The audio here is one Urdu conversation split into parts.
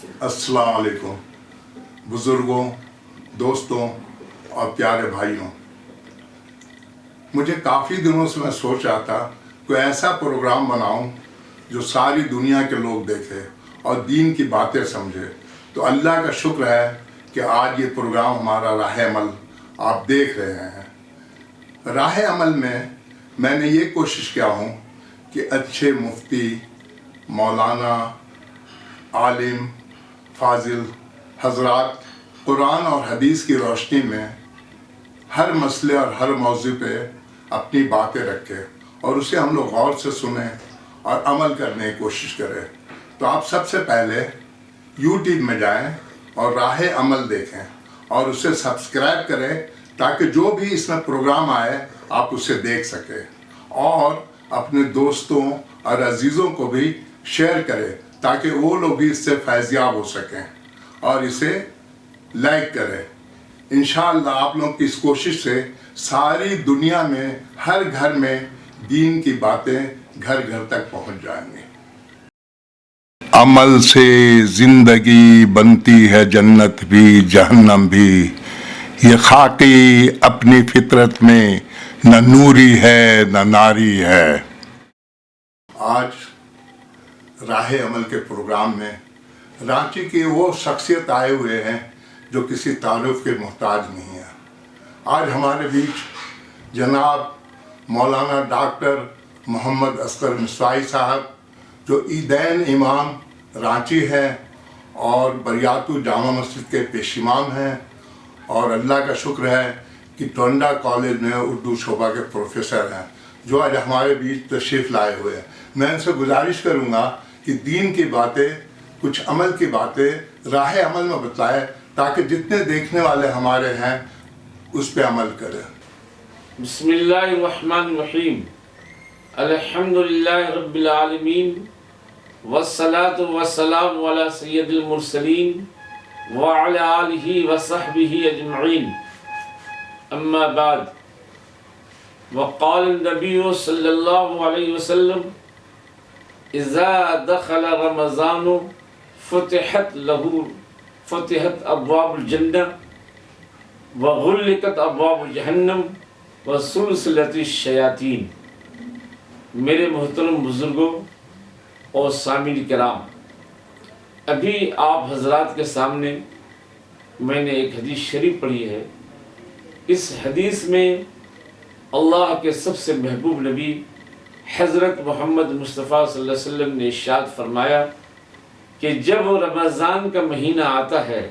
السلام علیکم بزرگوں، دوستوں اور پیارے بھائیوں، مجھے کافی دنوں سے میں سوچ رہا تھا کوئی ایسا پروگرام بناؤں جو ساری دنیا کے لوگ دیکھے اور دین کی باتیں سمجھے۔ تو اللہ کا شکر ہے کہ آج یہ پروگرام ہمارا راہ عمل آپ دیکھ رہے ہیں۔ راہ عمل میں نے یہ کوشش کیا ہوں کہ اچھے مفتی، مولانا، عالم، فاضل حضرات قرآن اور حدیث کی روشنی میں ہر مسئلے اور ہر موضوع پہ اپنی باتیں رکھے اور اسے ہم لوگ غور سے سنیں اور عمل کرنے کی کوشش کریں۔ تو آپ سب سے پہلے یوٹیوب میں جائیں اور راہ عمل دیکھیں اور اسے سبسکرائب کریں تاکہ جو بھی اس میں پروگرام آئے آپ اسے دیکھ سکیں، اور اپنے دوستوں اور عزیزوں کو بھی شیئر کریں تاکہ وہ لوگ بھی اس سے فیضیاب ہو سکیں، اور اسے لائک کریں۔ انشاءاللہ آپ لوگوں کی اس کوشش سے ساری دنیا میں ہر گھر میں دین کی باتیں گھر گھر تک پہنچ جائیں گی۔ عمل سے زندگی بنتی ہے جنت بھی جہنم بھی، یہ خاکی اپنی فطرت میں نہ نوری ہے نہ ناری ہے۔ آج راہ عمل کے پروگرام میں رانچی کی وہ شخصیت آئے ہوئے ہیں جو کسی تعارف کے محتاج نہیں ہے۔ آج ہمارے بیچ جناب مولانا ڈاکٹر محمد اصغر مصوائی صاحب، جو عیدین امام رانچی ہے اور بریاتو جامع مسجد کے پیش امام ہیں، اور اللہ کا شکر ہے کہ ٹونڈا کالج میں اردو شعبہ کے پروفیسر ہیں، جو آج ہمارے بیچ تشریف لائے ہوئے ہیں۔ میں ان سے گزارش کروں گا کہ دین کی باتیں، کچھ عمل کی باتیں راہ عمل میں بتلائے تاکہ جتنے دیکھنے والے ہمارے ہیں اس پہ عمل کریں۔ بسم اللہ الرحمن الرحیم، الحمدللہ رب العالمین، والصلاة والسلام علی سید المرسلین وعلی آلہ وصحبہ اجمعین، اما بعد، وقال النبی صلی اللہ علیہ وسلم اذا دخل رمضان فتحت ابواب الجنہ وغلقت ابواب جہنم وسلسلت الشیاطین۔ میرے محترم بزرگوں اور سامعین کرام، ابھی آپ حضرات کے سامنے میں نے ایک حدیث شریف پڑھی ہے۔ اس حدیث میں اللہ کے سب سے محبوب نبی حضرت محمد مصطفیٰ صلی اللہ علیہ وسلم نے ارشاد فرمایا کہ جب رمضان کا مہینہ آتا ہے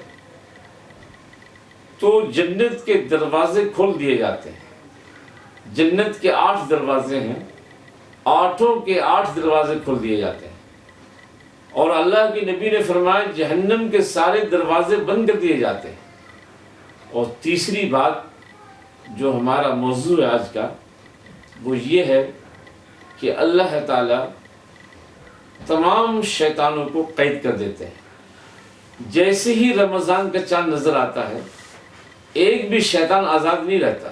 تو جنت کے دروازے کھول دیے جاتے ہیں۔ جنت کے 8 دروازے ہیں، 8 کے 8 دروازے کھول دیے جاتے ہیں، اور اللہ کے نبی نے فرمایا جہنم کے سارے دروازے بند کر دیے جاتے ہیں۔ اور تیسری بات جو ہمارا موضوع ہے آج کا، وہ یہ ہے کہ اللہ تعالیٰ تمام شیطانوں کو قید کر دیتے ہیں۔ جیسے ہی رمضان کا چاند نظر آتا ہے، ایک بھی شیطان آزاد نہیں رہتا۔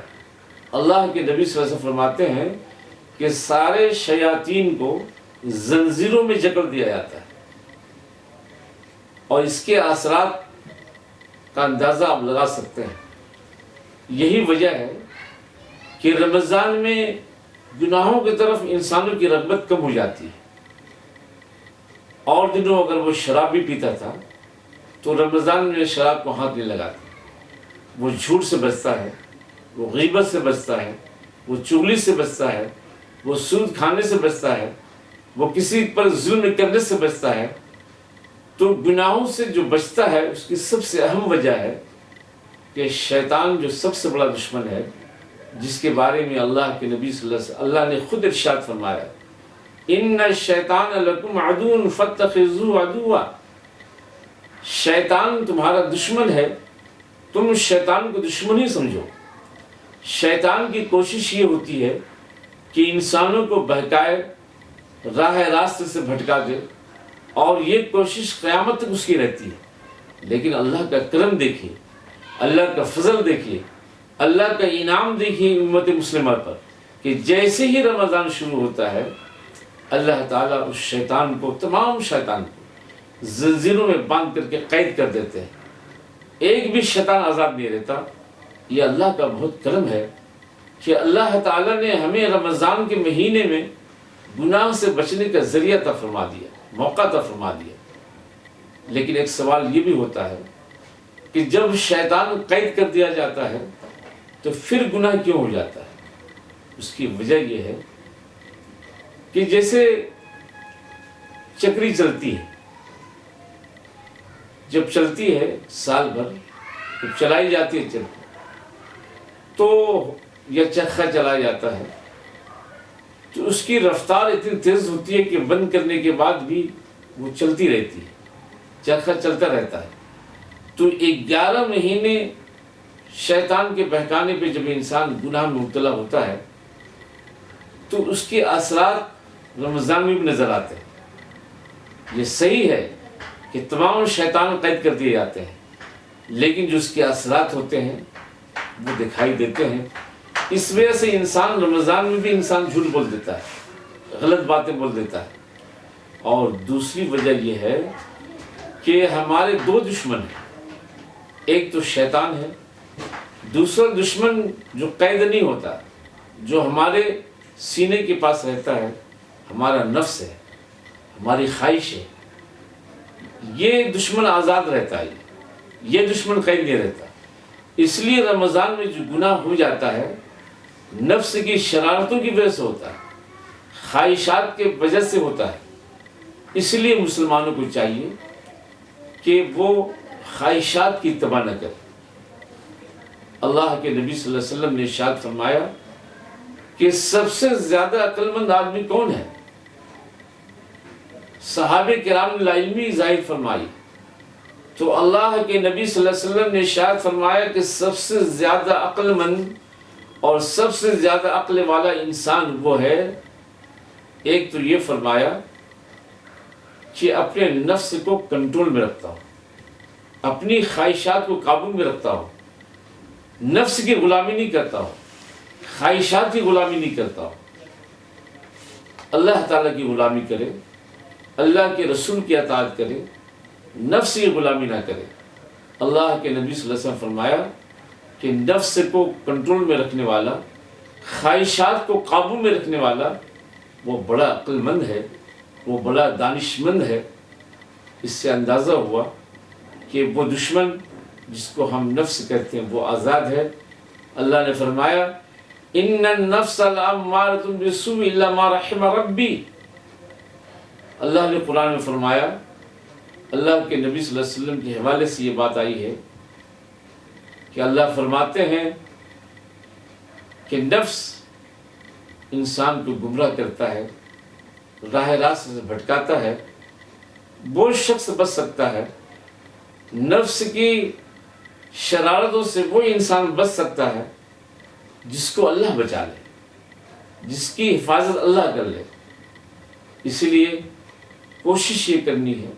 اللہ کے نبی صلی اللہ علیہ وسلم فرماتے ہیں کہ سارے شیاطین کو زنجیروں میں جکڑ دیا جاتا ہے، اور اس کے اثرات کا اندازہ آپ لگا سکتے ہیں۔ یہی وجہ ہے کہ رمضان میں گناہوں کی طرف انسانوں کی رغبت کم ہو جاتی ہے۔ اور دنوں اگر وہ شراب بھی پیتا تھا تو رمضان میں شراب کو ہاتھ نہیں لگاتا۔ وہ جھوٹ سے بچتا ہے، وہ غیبت سے بچتا ہے، وہ چغلی سے بچتا ہے، وہ سود کھانے سے بچتا ہے، وہ کسی پر ظلم کرنے سے بچتا ہے۔ تو گناہوں سے جو بچتا ہے اس کی سب سے اہم وجہ ہے کہ شیطان جو سب سے بڑا دشمن ہے، جس کے بارے میں اللہ کے نبی صلی اللہ علیہ وسلم اللہ نے خود ارشاد فرمایا، ان الشیطان لکم عدو فاتخذوہ عدوا۔ شیطان تمہارا دشمن ہے، تم شیطان کو دشمن ہی سمجھو۔ شیطان کی کوشش یہ ہوتی ہے کہ انسانوں کو بہکائے، راہ راست سے بھٹکا دے، اور یہ کوشش قیامت تک اس کی رہتی ہے۔ لیکن اللہ کا کرم دیکھیے، اللہ کا فضل دیکھیے، اللہ کا انعام دیکھیے امت مسلمہ پر، کہ جیسے ہی رمضان شروع ہوتا ہے اللہ تعالیٰ اس شیطان کو، تمام شیطان کو زنجیروں میں باندھ کر کے قید کر دیتے ہیں، ایک بھی شیطان آزاد نہیں رہتا۔ یہ اللہ کا بہت کرم ہے کہ اللہ تعالیٰ نے ہمیں رمضان کے مہینے میں گناہ سے بچنے کا ذریعہ عطا فرما دیا، موقع عطا فرما دیا۔ لیکن ایک سوال یہ بھی ہوتا ہے کہ جب شیطان قید کر دیا جاتا ہے تو پھر گناہ کیوں ہو جاتا ہے؟ اس کی وجہ یہ ہے کہ جیسے چکری چلتی ہے، جب چلتی ہے سال بھر، جب چلائی جاتی ہے چلتی تو یا چرخہ چلایا جاتا ہے تو اس کی رفتار اتنی تیز ہوتی ہے کہ بند کرنے کے بعد بھی وہ چلتی رہتی ہے، چرخہ چلتا رہتا ہے۔ تو 11 مہینے شیطان کے بہکانے پہ جب انسان گناہ میں مبتلا ہوتا ہے تو اس کے اثرات رمضان میں بھی نظر آتے ہیں۔ یہ صحیح ہے کہ تمام شیطان قید کر دیے جاتے ہیں، لیکن جو اس کے اثرات ہوتے ہیں وہ دکھائی دیتے ہیں۔ اس وجہ سے انسان رمضان میں بھی انسان جھوٹ بول دیتا ہے، غلط باتیں بول دیتا ہے۔ اور دوسری وجہ یہ ہے کہ ہمارے 2 دشمن ہیں، ایک تو شیطان ہے، دوسرا دشمن جو قید نہیں ہوتا، جو ہمارے سینے کے پاس رہتا ہے، ہمارا نفس ہے، ہماری خواہش ہے۔ یہ دشمن آزاد رہتا ہے، یہ دشمن قید نہیں رہتا۔ اس لیے رمضان میں جو گناہ ہو جاتا ہے نفس کی شرارتوں کی وجہ سے ہوتا ہے، خواہشات کے وجہ سے ہوتا ہے۔ اس لیے مسلمانوں کو چاہیے کہ وہ خواہشات کی اتباع نہ کرے۔ اللہ کے نبی صلی اللہ علیہ وسلم نے ارشاد فرمایا کہ سب سے زیادہ عقل مند آدمی کون ہے؟ صحابہ کرام نے علمی ظاہر فرمائی تو اللہ کے نبی صلی اللہ علیہ وسلم نے ارشاد فرمایا کہ سب سے زیادہ عقل مند اور سب سے زیادہ عقل والا انسان وہ ہے، ایک تو یہ فرمایا کہ اپنے نفس کو کنٹرول میں رکھتا ہو، اپنی خواہشات کو قابو میں رکھتا ہو، نفس کی غلامی نہیں کرتا ہو، خواہشات کی غلامی نہیں کرتا ہو، اللہ تعالیٰ کی غلامی کرے، اللہ کے رسول کی اطاعت کرے، نفس کی غلامی نہ کرے۔ اللہ کے نبی صلی اللہ علیہ وسلم فرمایا کہ نفس کو کنٹرول میں رکھنے والا، خواہشات کو قابو میں رکھنے والا، وہ بڑا عقل مند ہے، وہ بڑا دانش مند ہے۔ اس سے اندازہ ہوا کہ وہ دشمن جس کو ہم نفس کہتے ہیں وہ آزاد ہے۔ اللہ نے فرمایا ان النفس لامارۃ بالسوء الا ما رحم ربی۔ اللہ نے قرآن میں فرمایا، اللہ کے نبی صلی اللہ علیہ وسلم کے حوالے سے یہ بات آئی ہے کہ اللہ فرماتے ہیں کہ نفس انسان کو گمراہ کرتا ہے، راہ راست سے بھٹکاتا ہے۔ وہ شخص بچ سکتا ہے، نفس کی شرارتوں سے وہ انسان بچ سکتا ہے جس کو اللہ بچا لے، جس کی حفاظت اللہ کر لے۔ اسی لیے کوشش یہ کرنی ہے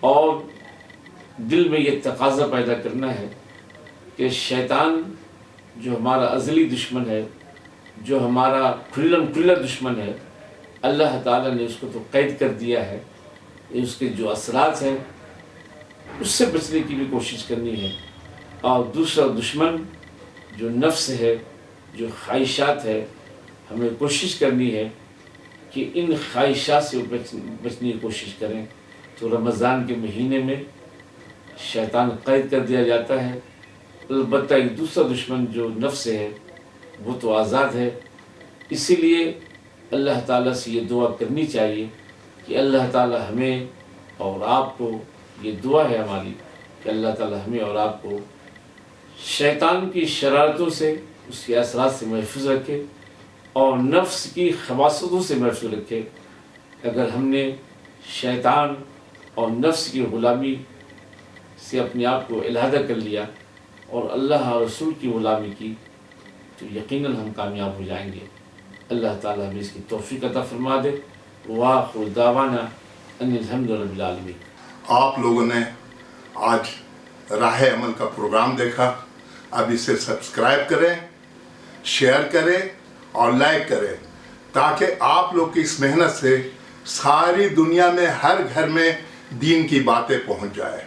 اور دل میں یہ تقاضا پیدا کرنا ہے کہ شیطان جو ہمارا ازلی دشمن ہے، جو ہمارا کھلم کھلا دشمن ہے، اللہ تعالیٰ نے اس کو تو قید کر دیا ہے، اس کے جو اثرات ہیں اس سے بچنے کی بھی کوشش کرنی ہے۔ اور دوسرا دشمن جو نفس ہے، جو خواہشات ہے، ہمیں کوشش کرنی ہے کہ ان خواہشات سے بچنے کی کوشش کریں۔ تو رمضان کے مہینے میں شیطان قید کر دیا جاتا ہے، البتہ ایک دوسرا دشمن جو نفس ہے وہ تو آزاد ہے۔ اسی لیے اللہ تعالیٰ سے یہ دعا کرنی چاہیے کہ اللہ تعالیٰ ہمیں اور آپ کو، یہ دعا ہے ہماری کہ اللہ تعالیٰ ہمیں اور آپ کو شیطان کی شرارتوں سے، اس کے اثرات سے محفوظ رکھے اور نفس کی خباثتوں سے محفوظ رکھے۔ اگر ہم نے شیطان اور نفس کی غلامی سے اپنے آپ کو علیحدہ کر لیا اور اللہ اور رسول کی غلامی کی تو یقیناً ہم کامیاب ہو جائیں گے۔ اللہ تعالیٰ ہمیں اس کی توفیق عطا فرما دے۔ وآخر دعوانا ان الحمد للہ رب العالمین۔ آپ لوگوں نے آج راہ عمل کا پروگرام دیکھا، اب اسے سبسکرائب کریں، شیئر کریں اور لائک کریں تاکہ آپ لوگ کی اس محنت سے ساری دنیا میں ہر گھر میں دین کی باتیں پہنچ جائے.